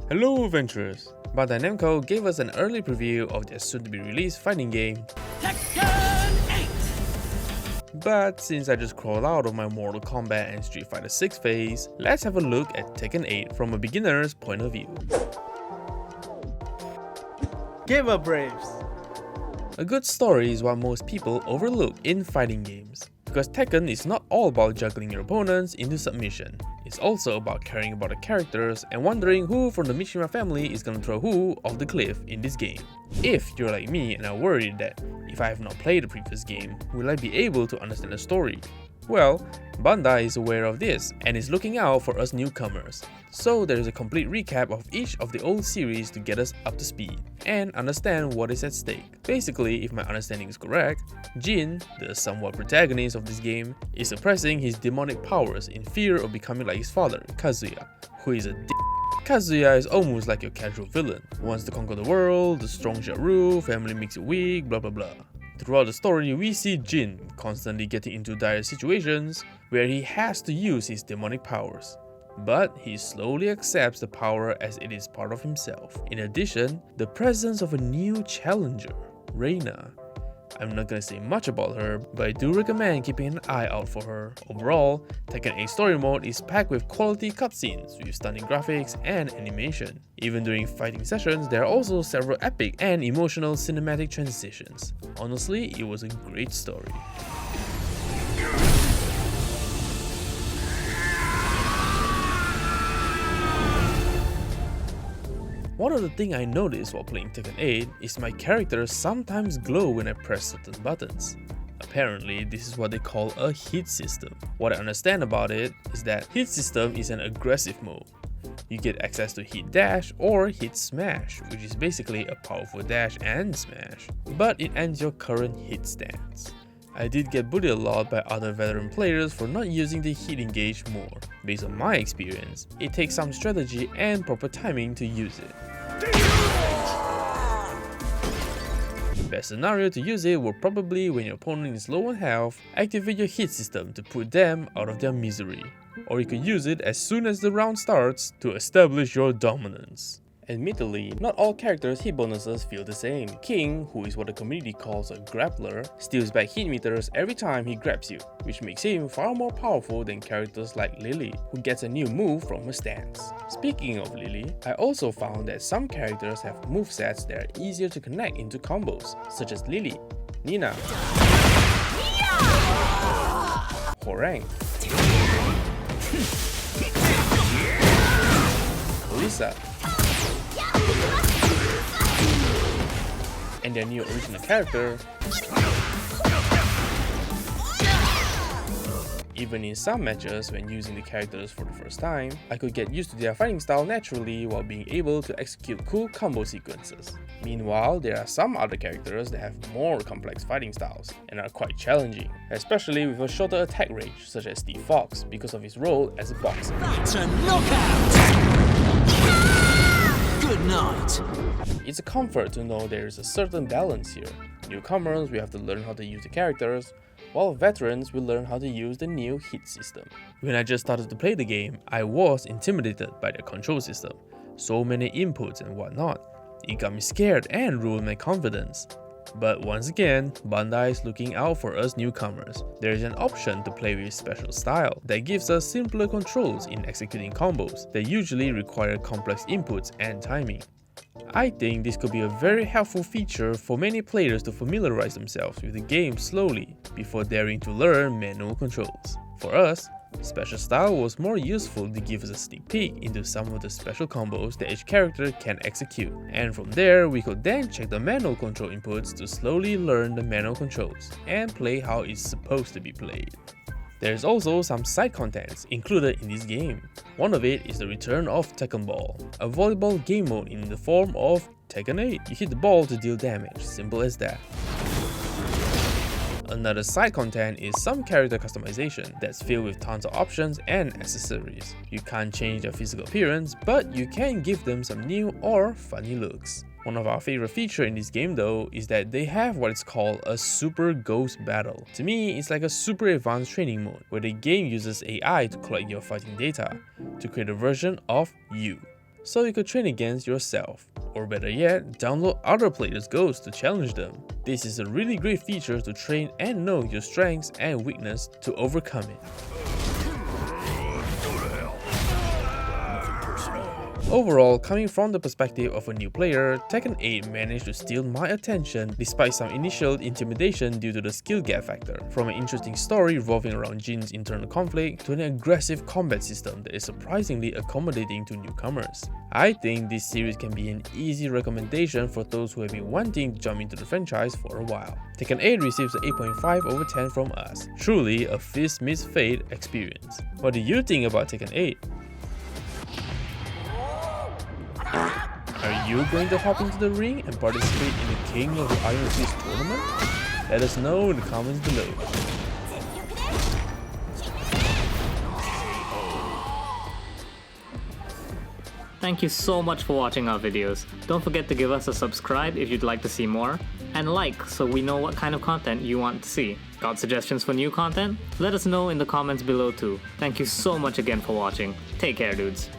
Hello adventurers! Bandai Namco gave us an early preview of their soon-to-be released fighting game, Tekken 8! But since I just crawled out of my Mortal Kombat and Street Fighter 6 phase, let's have a look at Tekken 8 from a beginner's point of view. Gamer Braves! A good story is what most people overlook in fighting games, because Tekken is not all about juggling your opponents into submission. It's also about caring about the characters and wondering who from the Mishima family is gonna throw who off the cliff in this game. If you're like me and are worried that if I have not played the previous game, will I be able to understand the story? Well, Bandai is aware of this and is looking out for us newcomers. So there is a complete recap of each of the old series to get us up to speed and understand what is at stake. Basically, if my understanding is correct, Jin, the somewhat protagonist of this game, is suppressing his demonic powers in fear of becoming like his father, Kazuya, who is a d***. Kazuya is almost like your casual villain, wants to conquer the world, the strong shall rule, family makes you weak, blah blah blah. Throughout the story, we see Jin constantly getting into dire situations where he has to use his demonic powers. But he slowly accepts the power as it is part of himself. In addition, the presence of a new challenger, Reina. I'm not gonna say much about her, but I do recommend keeping an eye out for her. Overall, Tekken 8 story mode is packed with quality cutscenes with stunning graphics and animation. Even during fighting sessions, there are also several epic and emotional cinematic transitions. Honestly, it was a great story. One of the things I noticed while playing Tekken 8 is my characters sometimes glow when I press certain buttons. Apparently, this is what they call a hit system. What I understand about it is that hit system is an aggressive mode. You get access to hit dash or hit smash, which is basically a powerful dash and smash, but it ends your current hit stance. I did get bullied a lot by other veteran players for not using the hit engage more. Based on my experience, it takes some strategy and proper timing to use it. The best scenario to use it will probably when your opponent is low on health, activate your hit system to put them out of their misery. Or you could use it as soon as the round starts to establish your dominance. Admittedly, not all characters' hit bonuses feel the same. King, who is what the community calls a grappler, steals back hit meters every time he grabs you, which makes him far more powerful than characters like Lili, who gets a new move from her stance. Speaking of Lili, I also found that some characters have movesets that are easier to connect into combos, such as Lili, Nina, Horang, Alisa, and their new original character. Even in some matches, when using the characters for the first time, I could get used to their fighting style naturally while being able to execute cool combo sequences. Meanwhile, there are some other characters that have more complex fighting styles and are quite challenging, especially with a shorter attack range, such as Steve Fox because of his role as a boxer. That's a knockout! Good night! It's a comfort to know there is a certain balance here. Newcomers will have to learn how to use the characters, while veterans will learn how to use the new hit system. When I just started to play the game, I was intimidated by the control system. So many inputs and whatnot. It got me scared and ruined my confidence. But once again, Bandai is looking out for us newcomers. There is an option to play with special style that gives us simpler controls in executing combos that usually require complex inputs and timing. I think this could be a very helpful feature for many players to familiarize themselves with the game slowly before daring to learn manual controls. For us, special style was more useful to give us a sneak peek into some of the special combos that each character can execute, and from there we could then check the manual control inputs to slowly learn the manual controls and play how it's supposed to be played. There's also some side contents included in this game. One of it is the return of Tekken Ball, a volleyball game mode in the form of Tekken 8. You hit the ball to deal damage, simple as that. Another side content is some character customization that's filled with tons of options and accessories. You can't change their physical appearance, but you can give them some new or funny looks. One of our favorite features in this game though is that they have what is called a super ghost battle. To me, it's like a super advanced training mode where the game uses AI to collect your fighting data to create a version of you. so you could train against yourself. Or better yet, download other players' goals to challenge them. This is a really great feature to train and know your strengths and weakness to overcome it. Overall, coming from the perspective of a new player, Tekken 8 managed to steal my attention despite some initial intimidation due to the skill gap factor. From an interesting story revolving around Jin's internal conflict to an aggressive combat system that is surprisingly accommodating to newcomers. I think this series can be an easy recommendation for those who have been wanting to jump into the franchise for a while. Tekken 8 receives an 8.5/10 from us. Truly a Fist Meets Fate experience. What do you think about Tekken 8? Are you going to hop into the ring and participate in the King of the Iron Fist tournament? Let us know in the comments below. Thank you so much for watching our videos. Don't forget to give us a subscribe if you'd like to see more, and like so we know what kind of content you want to see. Got suggestions for new content? Let us know in the comments below too. Thank you so much again for watching. Take care, dudes.